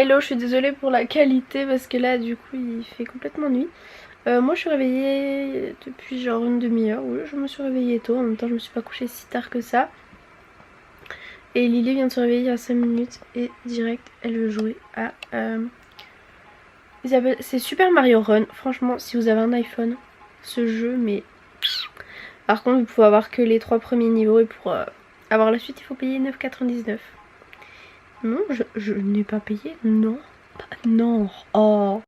Hello, je suis désolée pour la qualité parce que là du coup il fait complètement nuit. Moi je suis réveillée depuis genre une demi-heure, oui je me suis réveillée tôt, en même temps je me suis pas couchée si tard que ça. Et Lily vient de se réveiller il y a 5 minutes et direct elle veut jouer à... c'est Super Mario Run, franchement si vous avez un iPhone, ce jeu mais... Par contre vous pouvez avoir que les 3 premiers niveaux et pour avoir la suite il faut payer 9,99. Non, je n'ai pas payé, non. Non, oh.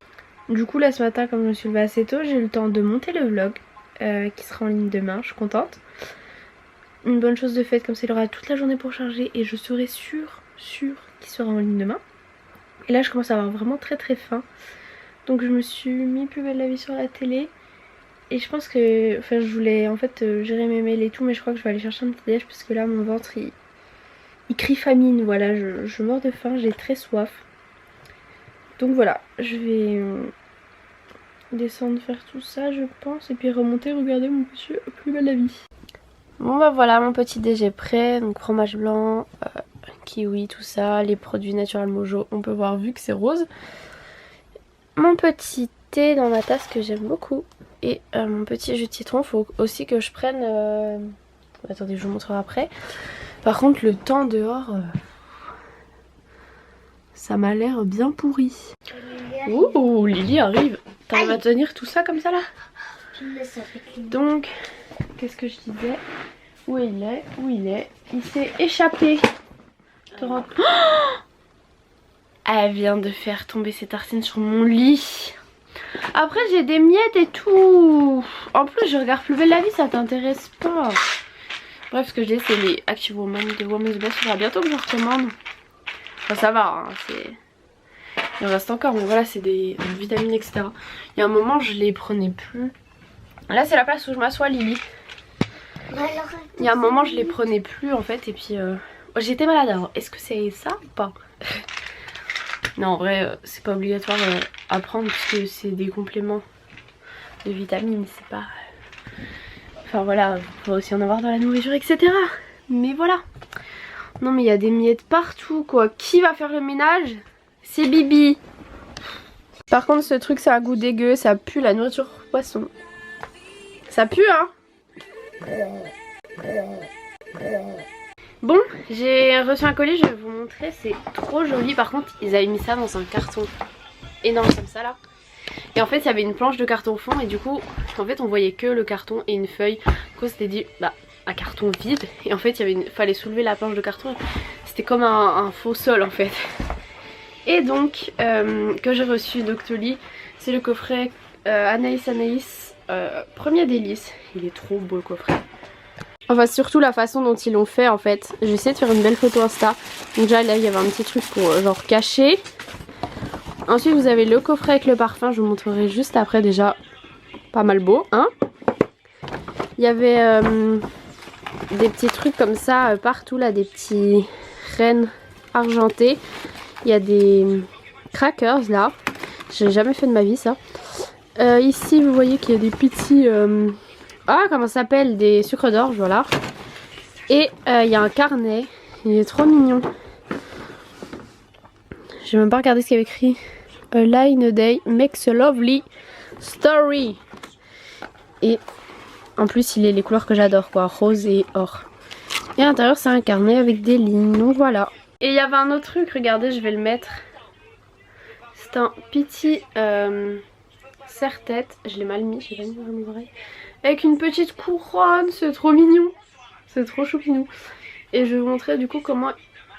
Du coup là ce matin comme je me suis levée assez tôt, j'ai eu le temps de monter le vlog qui sera en ligne demain, je suis contente. Une bonne chose de faite, comme ça il aura toute la journée pour charger et je serai sûre qu'il sera en ligne demain. Et là je commence à avoir vraiment très faim. Donc je me suis mis Plus belle la vie sur la télé. Et je pense que, enfin je voulais en fait gérer mes mails et tout, mais je crois que je vais aller chercher un petit déj parce que là mon ventre il crie famine, voilà, je meurs de faim, j'ai très soif. Donc voilà, je vais descendre faire tout ça je pense et puis remonter regarder mon petit Plus belle la vie. Bon bah voilà, mon petit déj est prêt, donc fromage blanc, kiwi, tout ça, les produits Natural Mojo, on peut voir vu que c'est rose. Mon petit thé dans ma tasse que j'aime beaucoup et mon petit jus de citron, faut aussi que je prenne... Attendez, je vous montrerai après. Par contre le temps dehors, ça m'a l'air bien pourri. Ouh, Lily arrive. T'arrives à tenir tout ça comme ça là? Donc, qu'est-ce que je disais? Où il est? Où il est? Il s'est échappé. Oh, elle vient de faire tomber ses tartines sur mon lit. Après j'ai des miettes et tout. En plus je regarde Plus belle la vie, ça t'intéresse pas. Bref, ce que je dis c'est les Active Woman de Woman's Best. Il faudra bientôt que je recommande. Enfin ça va, hein, c'est... Il en reste encore, mais voilà, c'est des vitamines, etc. Il y a un moment, je les prenais plus. Là, c'est la place où je m'assois, Lily. Il y a un moment, je les prenais plus, en fait, et puis... J'étais malade, alors est-ce que c'est ça ou pas? Non, en vrai, c'est pas obligatoire à prendre, puisque c'est des compléments de vitamines, c'est pas... Enfin, voilà, il faut aussi en avoir dans la nourriture, etc. Mais voilà. Non, mais il y a des miettes partout, quoi. Qui va faire le ménage? C'est Bibi. Par contre ce truc c'est un goût dégueu, ça pue la nourriture poisson. Ça pue hein. Bon, j'ai reçu un colis, je vais vous montrer, c'est trop joli. Par contre ils avaient mis ça dans un carton énorme comme ça là. Et en fait il y avait une planche de carton fond et du coup en fait on voyait que le carton et une feuille. Du coup c'était dit bah un carton vide. Et en fait fallait soulever la planche de carton. C'était comme un faux sol en fait. Et donc que j'ai reçu d'Octoly, c'est le coffret Anaïs Premier Délice. Il est trop beau le coffret. Enfin surtout la façon dont ils l'ont fait en fait. J'ai essayé de faire une belle photo Insta. Donc déjà là il y avait un petit truc pour genre cacher. Ensuite vous avez le coffret avec le parfum, je vous montrerai juste après, déjà pas mal beau hein. Il y avait des petits trucs comme ça partout là, des petits rennes argentés. Il y a des crackers là, j'ai jamais fait de ma vie ça. Ici vous voyez qu'il y a des petits... Ah comment ça s'appelle? Des sucres d'orge, voilà. Et il y a un carnet, il est trop mignon. J'ai même pas regardé ce qu'il y avait écrit. A line a day makes a lovely story. Et en plus il est les couleurs que j'adore quoi, rose et or. Et à l'intérieur c'est un carnet avec des lignes, donc voilà. Et il y avait un autre truc, regardez, je vais le mettre. C'est un petit serre-tête. Je l'ai mal mis, j'ai pas mis dans mes oreilles. Avec une petite couronne, c'est trop mignon. C'est trop choupinou. Et je vais vous montrer du coup comment...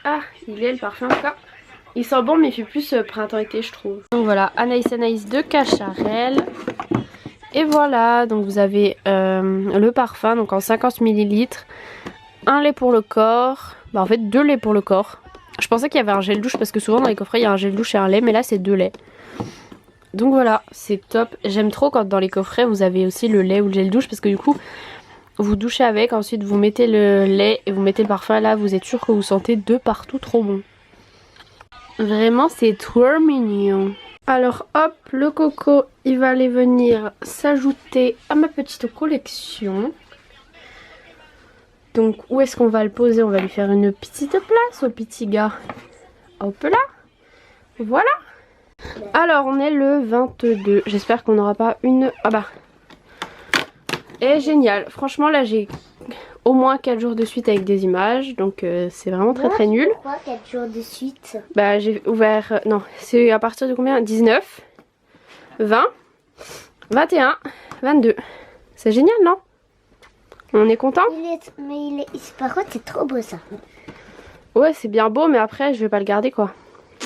Ah, il est le parfum en tout cas. Il sent bon mais il fait plus printemps-été je trouve. Donc voilà, Anaïs de Cacharel. Et voilà, donc vous avez le parfum donc en 50 ml. Un lait pour le corps. Bah en fait 2 laits pour le corps. Je pensais qu'il y avait un gel douche parce que souvent dans les coffrets il y a un gel douche et un lait, mais là c'est 2 laits. Donc voilà, c'est top. J'aime trop quand dans les coffrets vous avez aussi le lait ou le gel douche parce que du coup vous douchez avec, ensuite vous mettez le lait et vous mettez le parfum. Là vous êtes sûr que vous sentez de partout, trop bon. Vraiment c'est trop mignon. Alors hop, le coco il va aller venir s'ajouter à ma petite collection. Donc où est-ce qu'on va le poser? On va lui faire une petite place au petit gars. Hop là. Voilà. Alors on est le 22. J'espère qu'on n'aura pas une... Ah bah. Et génial. Franchement là j'ai au moins 4 jours de suite avec des images. Donc c'est vraiment très nul. Pourquoi 4 jours de suite? Bah j'ai ouvert... non, c'est à partir de combien? 19, 20, 21, 22. C'est génial, non? On est content? Par contre c'est trop beau ça. Ouais, c'est bien beau, mais après je vais pas le garder quoi.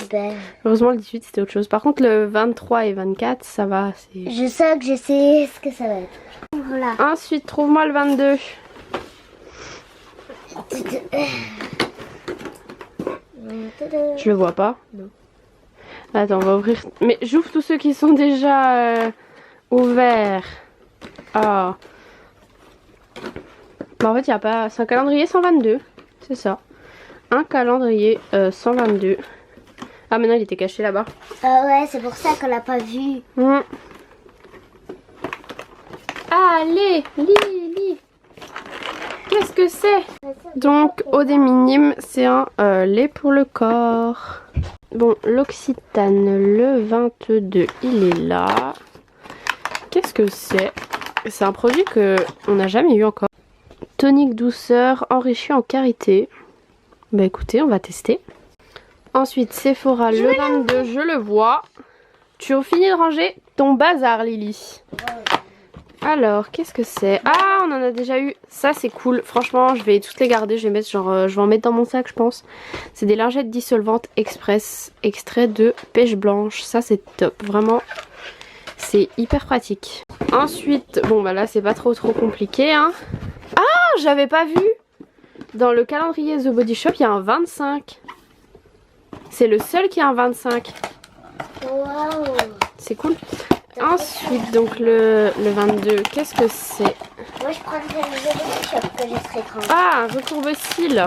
Ben... Heureusement le 18 c'était autre chose. Par contre le 23 et 24 ça va. Je sais que je sais ce que ça va être. Voilà. Ensuite trouve-moi le 22. Je le vois pas. Non. Attends, on va ouvrir. Mais j'ouvre tous ceux qui sont déjà ouverts. Ah. Bah, en fait, il n'y a pas. C'est un calendrier 122. C'est ça. Un calendrier 122. Ah, maintenant il était caché là-bas. Ouais, c'est pour ça qu'on l'a pas vu. Allez, lis. Qu'est-ce que c'est? Donc, eau des minimes, c'est un lait pour le corps. Bon, l'Occitane, le 22, il est là. Qu'est-ce que c'est? C'est un produit que on n'a jamais eu encore. Tonique douceur, enrichi en karité. Bah écoutez, on va tester. Ensuite, Sephora, le 22, je le vois. Tu as fini de ranger ton bazar, Lily? Alors, qu'est-ce que c'est? Ah, on en a déjà eu. Ça, c'est cool. Franchement, je vais toutes les garder. Je vais mettre genre, je vais en mettre dans mon sac, je pense. C'est des lingettes dissolvantes express, extrait de pêche blanche. Ça, c'est top. Vraiment, c'est hyper pratique. Ensuite, bon, bah là, c'est pas trop compliqué, hein. Ah, j'avais pas vu. Dans le calendrier The Body Shop, il y a un 25. C'est le seul qui a un 25. Waouh. C'est cool. Ensuite, donc le 22, qu'est-ce que c'est? Moi je prendrais le The Body Shop que je serais grande. Ah, un recourbe-cils.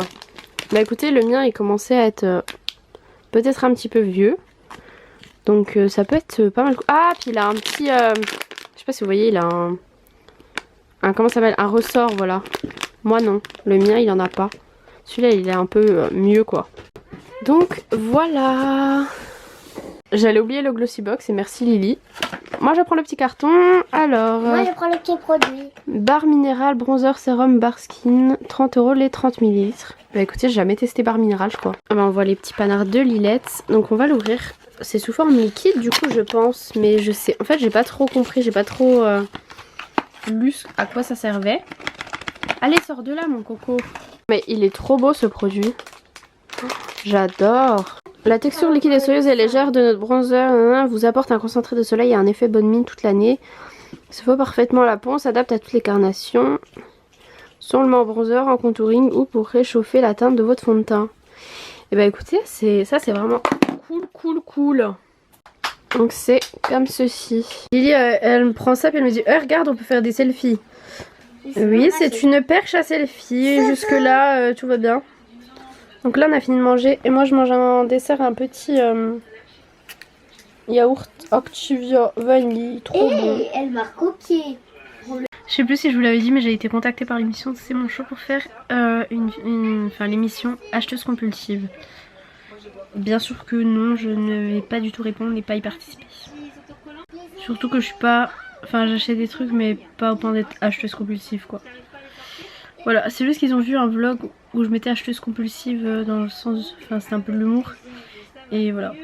Bah écoutez, le mien il commençait à être peut-être un petit peu vieux. Donc ça peut être pas mal. Ah, puis il a un petit... je sais pas si vous voyez, il a un comment ça s'appelle? Un ressort, voilà. Moi non, le mien il en a pas. Celui-là il est un peu mieux quoi. Donc voilà. J'allais oublier le Glossy Box et merci Lily. Moi je prends le petit carton. Alors... Moi je prends le petit produit. Barre minérale, bronzer, sérum, bar skin, 30 € les 30 ml. Bah écoutez, j'ai jamais testé barre minérale je crois. Ah bah, on voit les petits panards de Lilette. Donc on va l'ouvrir. C'est sous forme liquide du coup je pense. Mais je sais, en fait j'ai pas trop compris, j'ai pas trop lu à quoi ça servait. Allez, sors de là mon coco. Mais il est trop beau ce produit. J'adore. La texture liquide et soyeuse et légère de notre bronzer vous apporte un concentré de soleil et un effet bonne mine toute l'année. Se faut parfaitement la peau, s'adapte à toutes les carnations. Seulement en bronzer, en contouring ou pour réchauffer la teinte de votre fond de teint. Et bah écoutez, ça c'est vraiment cool. Donc c'est comme ceci. Lily elle me prend ça et elle me dit regarde, on peut faire des selfies. Oui, c'est une perche à selfie. Jusque là tout va bien. Donc là on a fini de manger et moi je mange en dessert un petit yaourt Activia vanille, trop bon. Elle m'a copié. Je sais plus si je vous l'avais dit mais j'ai été contactée par l'émission C'est mon show pour faire l'émission acheteuse compulsive. Bien sûr que non, je ne vais pas du tout répondre et pas y participer. Surtout que je suis pas... Enfin j'achète des trucs mais pas au point d'être acheteuse compulsive quoi. Voilà, c'est juste qu'ils ont vu un vlog où je m'étais acheteuse compulsive dans le sens... Enfin c'était un peu de l'humour. Et voilà.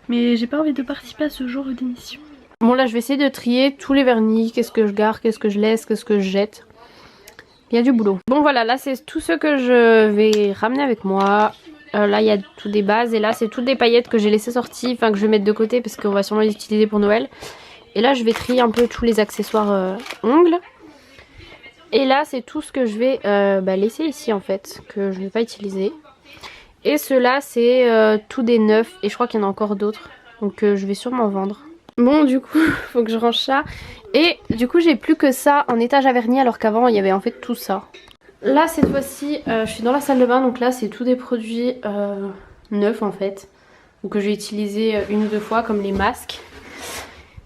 Mais j'ai pas envie de participer à ce genre d'émission. Bon là je vais essayer de trier tous les vernis. Qu'est-ce que je garde, qu'est-ce que je laisse, qu'est-ce que je jette. Il y a du boulot. Bon voilà, là c'est tout ce que je vais ramener avec moi. Là il y a tout des bases et là c'est toutes des paillettes que j'ai laissées sorties. Enfin que je vais mettre de côté parce qu'on va sûrement les utiliser pour Noël. Et là je vais trier un peu tous les accessoires ongles. Et là c'est tout ce que je vais laisser ici en fait. Que je ne vais pas utiliser. Et ceux-là c'est tout des neufs. Et je crois qu'il y en a encore d'autres. Donc je vais sûrement vendre. Bon du coup faut que je range ça. Et du coup j'ai plus que ça en étage à vernis alors qu'avant il y avait en fait tout ça. Là cette fois-ci je suis dans la salle de bain. Donc là c'est tous des produits neufs en fait. Donc que j'ai utilisé une ou deux fois comme les masques.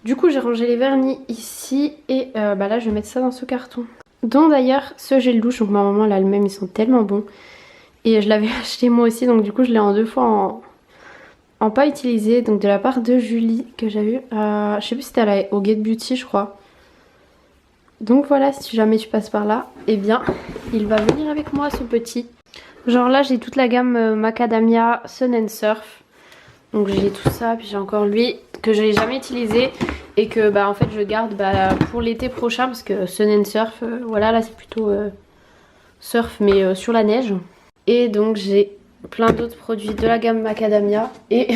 Du coup j'ai rangé les vernis ici. Et là je vais mettre ça dans ce carton. Dont d'ailleurs ce gel douche. Donc ma maman là elle-même ils sont tellement bons. Et je l'avais acheté moi aussi donc du coup je l'ai en deux fois en en pas utilisé, donc de la part de Julie que j'ai eu, je sais plus si c'était au Get Beauty je crois. Donc voilà, si jamais tu passes par là, eh bien il va venir avec moi ce petit. Genre là j'ai toute la gamme Macadamia Sun and Surf. Donc j'ai tout ça, puis j'ai encore lui que je n'ai jamais utilisé et que bah en fait je garde pour l'été prochain parce que Sun and Surf, voilà là c'est plutôt surf mais sur la neige. Et donc j'ai plein d'autres produits de la gamme Macadamia et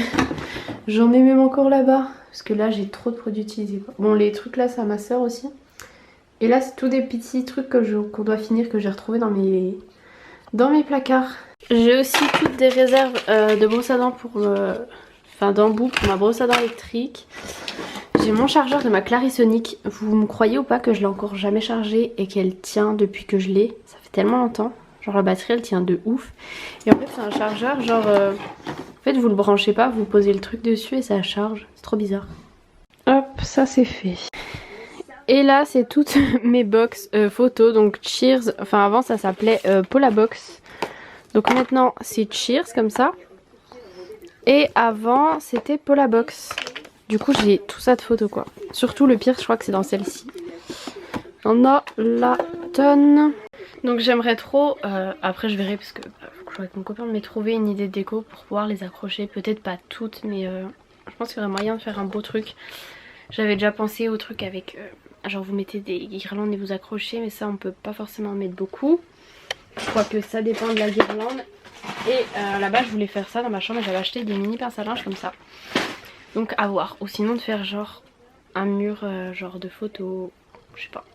j'en ai même encore là-bas parce que là j'ai trop de produits utilisés quoi. Bon les trucs là c'est à ma soeur aussi. Et là c'est tous des petits trucs qu'on doit finir que j'ai retrouvé dans mes placards. J'ai aussi toutes des réserves de brosse à dents d'embout pour ma brosse à dents électrique. J'ai mon chargeur de ma Clarisonic. Vous me croyez ou pas que je l'ai encore jamais chargé et qu'elle tient depuis que je l'ai? Ça fait tellement longtemps. Genre la batterie elle tient de ouf. Et en fait c'est un chargeur genre... en fait vous le branchez pas, vous posez le truc dessus et ça charge. C'est trop bizarre. Hop, ça c'est fait. Et là c'est toutes mes box photos. Donc Cheers, enfin avant ça s'appelait Polabox. Donc maintenant c'est Cheers comme ça. Et avant c'était Polabox. Du coup j'ai tout ça de photos quoi. Surtout le pire je crois que c'est dans celle-ci. On a la tonne. Donc j'aimerais trop, après je verrai parce que faut que je joue avec mon copain, mais trouver une idée de déco pour pouvoir les accrocher. Peut-être pas toutes mais je pense qu'il y aurait moyen de faire un beau truc. J'avais déjà pensé au truc avec, genre vous mettez des guirlandes et vous accrochez, mais ça on peut pas forcément en mettre beaucoup. Je crois que ça dépend de la guirlande. Et là-bas je voulais faire ça dans ma chambre et j'avais acheté des mini pinces à linge comme ça. Donc à voir. Ou sinon de faire genre un mur genre de photos, je sais pas.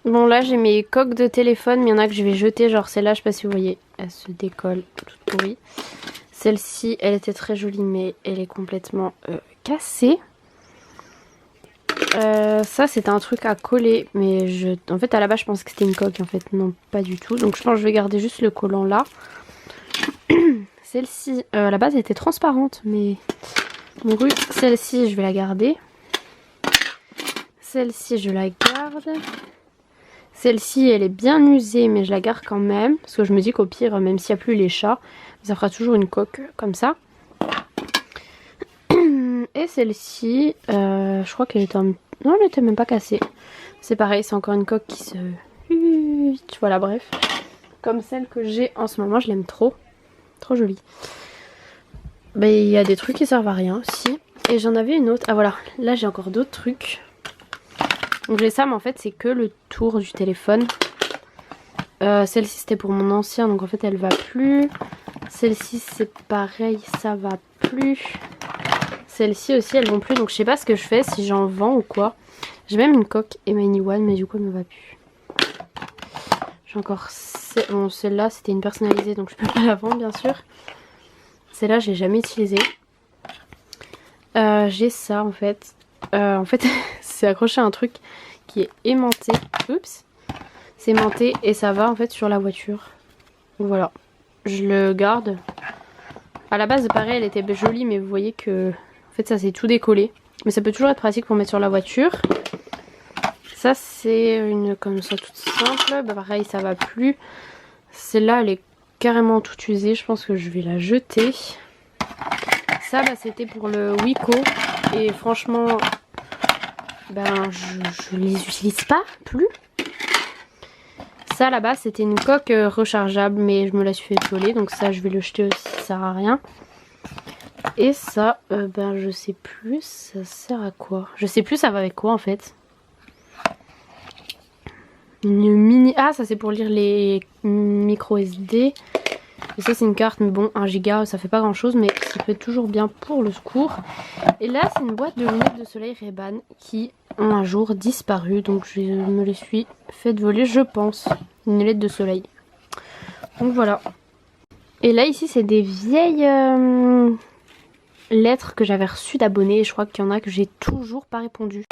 Bon là j'ai mes coques de téléphone, mais il y en a que je vais jeter. Genre celle-là je sais pas si vous voyez, elle se décolle toute pourrie. Celle-ci elle était très jolie mais elle est complètement cassée. Ça c'était un truc à coller mais en fait à la base je pense que c'était une coque, en fait non pas du tout. Donc je pense que je vais garder juste le collant là. Celle-ci à la base elle était transparente mais mourue. Celle-ci je vais la garder. Celle-ci je la garde. Celle-ci elle est bien usée mais je la garde quand même. Parce que je me dis qu'au pire même s'il n'y a plus les chats, ça fera toujours une coque comme ça. Et celle-ci, je crois qu'elle était non elle était même pas cassée. C'est pareil, c'est encore une coque qui se... Voilà bref. Comme celle que j'ai en ce moment, je l'aime trop. Trop jolie. Bah il y a des trucs qui servent à rien aussi. Et j'en avais une autre. Ah voilà, là j'ai encore d'autres trucs. Donc j'ai ça mais en fait c'est que le tour du téléphone. Celle-ci c'était pour mon ancien donc en fait elle va plus. Celle-ci c'est pareil, ça va plus. Celles-ci aussi elles vont plus donc je sais pas ce que je fais, si j'en vends ou quoi. J'ai même une coque Emani One mais du coup elle me va plus. J'ai encore bon celle-là c'était une personnalisée donc je peux pas la vendre bien sûr. Celle-là j'ai jamais utilisée. J'ai ça en fait. C'est accroché à un truc qui est aimanté. Oups. C'est aimanté et ça va en fait sur la voiture. Voilà. Je le garde. À la base pareil elle était jolie mais vous voyez que en fait ça c'est tout décollé. Mais ça peut toujours être pratique pour mettre sur la voiture. Ça c'est une comme ça toute simple. Bah, pareil ça va plus. Celle-là elle est carrément toute usée. Je pense que je vais la jeter. Ça bah, c'était pour le Wiko. Et franchement ben je les utilise pas plus. Ça là-bas c'était une coque rechargeable mais je me la suis fait voler. Donc ça je vais le jeter aussi, ça sert à rien. Et ça ben je sais plus ça sert à quoi. Je sais plus ça va avec quoi en fait. Une mini... Ah ça c'est pour lire les micro SD. Et ça c'est une carte mais bon 1 giga ça fait pas grand chose mais ça peut être toujours bien pour le secours. Et là c'est une boîte de lunettes de soleil Ray-Ban qui ont un jour disparu. Donc je me les suis fait voler je pense. Une lunette de soleil. Donc voilà. Et là ici c'est des vieilles lettres que j'avais reçues d'abonnés. Et je crois qu'il y en a que j'ai toujours pas répondu.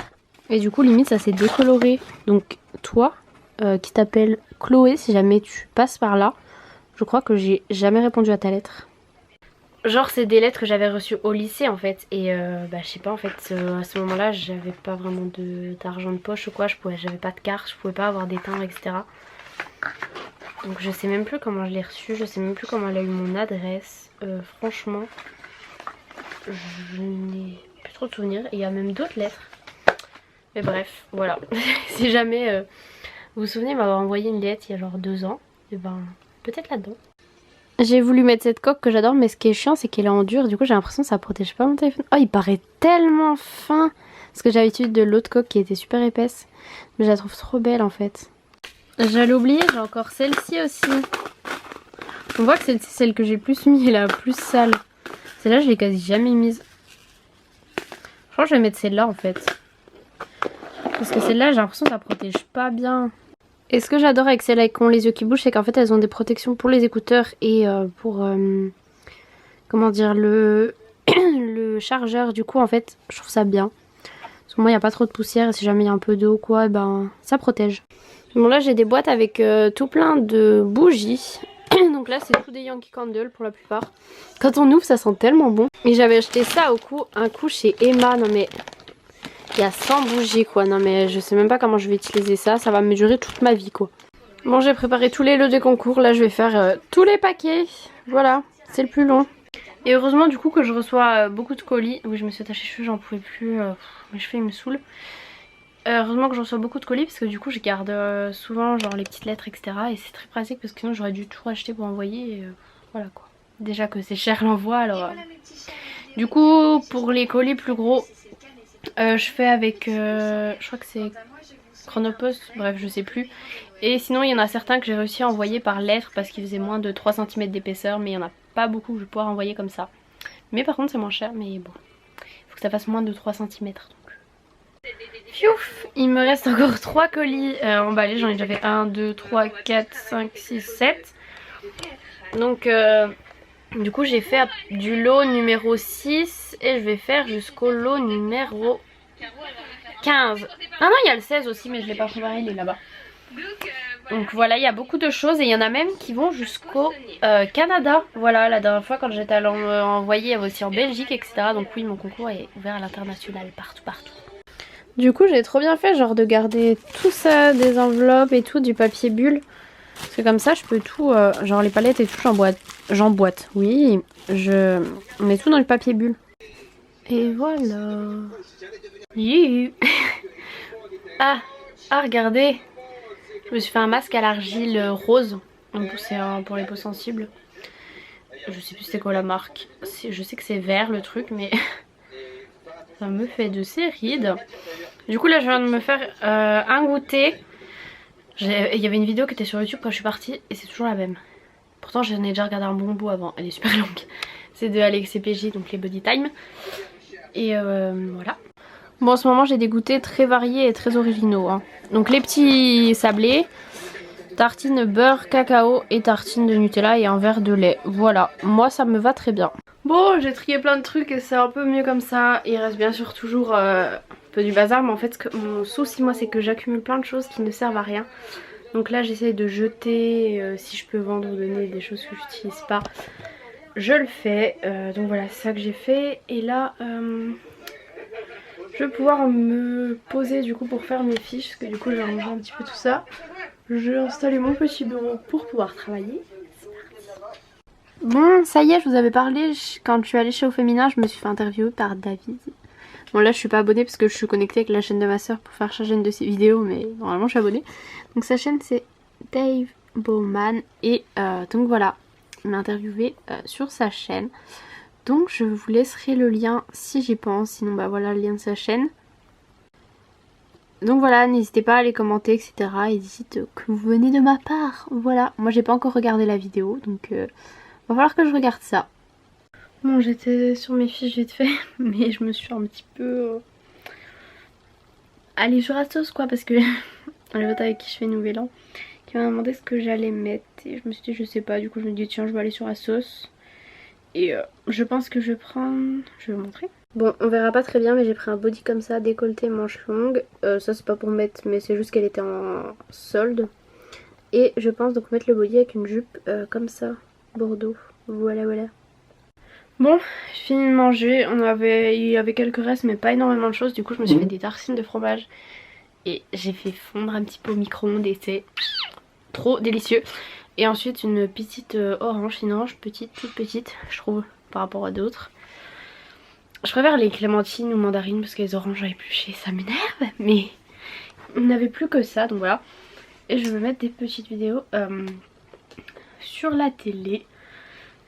Et du coup limite ça s'est décoloré. Donc toi qui t'appelle Chloé, si jamais tu passes par là, je crois que j'ai jamais répondu à ta lettre. Genre c'est des lettres que j'avais reçues au lycée en fait. Et bah je sais pas en fait à ce moment là j'avais pas vraiment d'argent de poche ou quoi. J'avais pas de carte, je pouvais pas avoir des timbres etc. Donc je sais même plus comment je l'ai reçue, je sais même plus comment elle a eu mon adresse. Franchement je n'ai plus trop de souvenirs. Et il y a même d'autres lettres. Mais bref, voilà. Si jamais vous vous souvenez m'avoir envoyé une lettre il y a genre 2 ans, et ben peut-être là-dedans. J'ai voulu mettre cette coque que j'adore, mais ce qui est chiant c'est qu'elle est en dur. Du coup j'ai l'impression que ça protège pas mon téléphone. Oh, il paraît tellement fin. Parce que j'avais l'habitude de l'autre coque qui était super épaisse. Mais je la trouve trop belle en fait. J'allais oublier, j'ai encore celle-ci aussi. On voit que celle-ci, celle que j'ai plus mis, elle est la plus sale. Celle-là je l'ai quasi jamais mise. Je crois que je vais mettre celle-là en fait. Parce que celle-là, j'ai l'impression que ça protège pas bien. Et ce que j'adore avec celles-là qui ont les yeux qui bougent, c'est qu'en fait, elles ont des protections pour les écouteurs et pour, comment dire, le chargeur. Du coup, en fait, je trouve ça bien. Parce que moi, il n'y a pas trop de poussière et si jamais il y a un peu d'eau ou quoi, ben, ça protège. Bon, là, j'ai des boîtes avec tout plein de bougies. Donc là, c'est tout des Yankee Candle pour la plupart. Quand on ouvre, ça sent tellement bon. Et j'avais acheté ça un coup chez Emma. Non mais... il y a 100 bougies quoi, non mais je sais même pas comment je vais utiliser ça, ça va me durer toute ma vie quoi. Bon, j'ai préparé tous les lots de concours, là je vais faire tous les paquets, voilà, c'est le plus long. Et heureusement du coup que je reçois beaucoup de colis, oui je me suis attachée les cheveux, j'en pouvais plus, mes cheveux ils me saoulent. Heureusement que je reçois beaucoup de colis parce que du coup je garde souvent genre les petites lettres etc. Et c'est très pratique parce que sinon j'aurais dû tout acheter pour envoyer et voilà quoi. Déjà que c'est cher l'envoi alors... Du coup pour les colis plus gros... je fais avec, je crois que c'est Chronopost, bref je sais plus. Et sinon il y en a certains que j'ai réussi à envoyer par lettre parce qu'ils faisaient moins de 3 cm d'épaisseur. Mais il n'y en a pas beaucoup que je vais pouvoir envoyer comme ça. Mais par contre c'est moins cher, mais bon, il faut que ça fasse moins de 3 cm donc. Fiouf, il me reste encore 3 colis emballés, j'en ai déjà fait 1, 2, 3, 4, 5, 6, 7. Donc du coup j'ai fait du lot numéro 6 et je vais faire jusqu'au lot numéro 15. Ah non, il y a le 16 aussi mais je l'ai pas préparé, il est là-bas. Donc voilà, il y a beaucoup de choses et il y en a même qui vont jusqu'au Canada. Voilà, la dernière fois quand j'étais allée envoyer, il y avait aussi en Belgique etc. Donc oui, mon concours est ouvert à l'international, partout. Du coup j'ai trop bien fait genre de garder tout ça, des enveloppes et tout, du papier bulle. Parce que comme ça je peux tout, genre les palettes et tout j'emboîte, oui, je mets tout dans le papier bulle. Et voilà. Ah, regardez, je me suis fait un masque à l'argile rose. Donc c'est pour les peaux sensibles. Je sais plus c'est quoi la marque. Je sais que c'est vert le truc mais ça me fait de ces rides. Du coup là je viens de me faire un goûter. Il y avait une vidéo qui était sur YouTube quand je suis partie et c'est toujours la même. Pourtant j'en ai déjà regardé un bon bout avant, elle est super longue. C'est de Alex et PJ, donc les Body Time. Et voilà. Bon en ce moment j'ai des goûters très variés et très originaux hein. Donc les petits sablés, tartine beurre cacao et tartine de Nutella et un verre de lait. Voilà, moi ça me va très bien. Bon, j'ai trié plein de trucs et c'est un peu mieux comme ça. Il reste bien sûr toujours un peu du bazar, mais en fait mon souci moi c'est que j'accumule plein de choses qui ne servent à rien. Donc là j'essaye de jeter, si je peux vendre ou donner des choses que j'utilise pas, je le fais. Donc voilà, c'est ça que j'ai fait. Et là je vais pouvoir me poser du coup pour faire mes fiches, parce que du coup j'ai rangé un petit peu tout ça. Je vais installer mon petit bureau pour pouvoir travailler. Bon, ça y est, je vous avais parlé, quand je suis allée chez Au Féminin, je me suis fait interviewer par David. Bon là je suis pas abonnée parce que je suis connectée avec la chaîne de ma soeur pour faire chaque une de ses vidéos, mais normalement je suis abonnée. Donc sa chaîne c'est Dave Bowman et donc voilà, il m'a interviewé sur sa chaîne. Donc je vous laisserai le lien si j'y pense, sinon bah voilà le lien de sa chaîne. Donc voilà, n'hésitez pas à les commenter etc. et dites que vous venez de ma part. Voilà, moi j'ai pas encore regardé la vidéo donc va falloir que je regarde ça. Bon, j'étais sur mes fiches vite fait, mais je me suis un petit peu allée sur Asos quoi, parce que le pote avec qui je fais Nouvel An qui m'a demandé ce que j'allais mettre et je me suis dit je sais pas, du coup je me dis tiens je vais aller sur Asos et je pense que je vais prendre, je vais vous montrer. Bon, on verra pas très bien mais j'ai pris un body comme ça, décolleté, manche longue, ça c'est pas pour mettre mais c'est juste qu'elle était en solde et je pense donc mettre le body avec une jupe comme ça, bordeaux, voilà. Bon, j'ai fini de manger, il y avait quelques restes mais pas énormément de choses, du coup je me suis fait des tartines de fromage et j'ai fait fondre un petit peu au micro-ondes et c'est trop délicieux. Et ensuite une petite orange, une orange petite, toute petite je trouve par rapport à d'autres. Je préfère les clémentines ou mandarines parce que les oranges à éplucher ça m'énerve. Mais on n'avait plus que ça donc voilà. Et je vais mettre des petites vidéos sur la télé.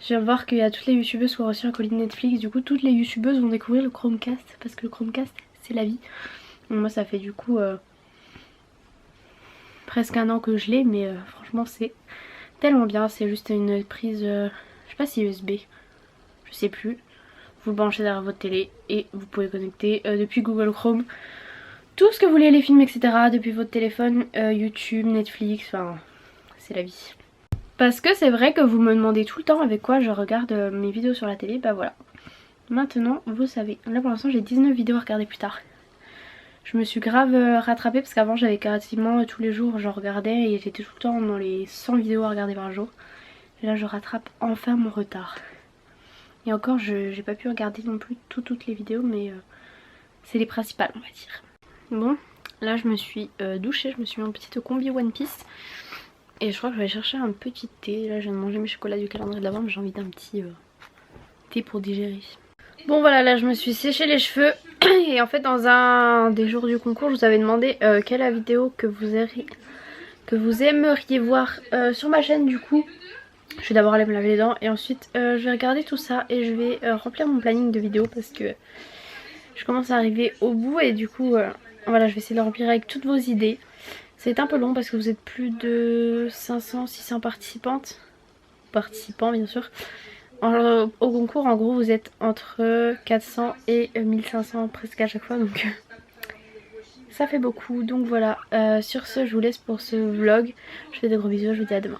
Je viens de voir qu'il y a toutes les youtubeuses qui ont reçu un colis de Netflix. Du coup toutes les youtubeuses vont découvrir le Chromecast parce que le Chromecast c'est la vie. Donc moi ça fait du coup presque un an que je l'ai, mais franchement c'est tellement bien. C'est juste une prise, je sais pas si USB, je sais plus. Vous le branchez derrière votre télé et vous pouvez connecter depuis Google Chrome tout ce que vous voulez, les films etc. depuis votre téléphone, YouTube, Netflix, enfin c'est la vie. Parce que c'est vrai que vous me demandez tout le temps avec quoi je regarde mes vidéos sur la télé, bah voilà. Maintenant vous savez. Là pour l'instant j'ai 19 vidéos à regarder plus tard. Je me suis grave rattrapée parce qu'avant j'avais quasiment tous les jours je regardais et j'étais tout le temps dans les 100 vidéos à regarder par jour. Et là je rattrape enfin mon retard. Et encore j'ai pas pu regarder non plus toutes les vidéos mais c'est les principales on va dire. Bon là je me suis douchée, je me suis mis en petite combi One Piece. Et je crois que je vais chercher un petit thé. Là je viens de manger mes chocolats du calendrier de l'Avent mais j'ai envie d'un petit thé pour digérer. Bon voilà, là je me suis séché les cheveux et en fait dans un des jours du concours je vous avais demandé quelle est la vidéo que vous aimeriez voir sur ma chaîne. Du coup je vais d'abord aller me laver les dents et ensuite je vais regarder tout ça et je vais remplir mon planning de vidéos parce que je commence à arriver au bout et du coup voilà, je vais essayer de le remplir avec toutes vos idées. C'est un peu long parce que vous êtes plus de 500-600 participants bien sûr. Au concours en gros vous êtes entre 400 et 1500 presque à chaque fois donc ça fait beaucoup. Donc voilà, sur ce je vous laisse pour ce vlog. Je fais des gros bisous, je vous dis à demain.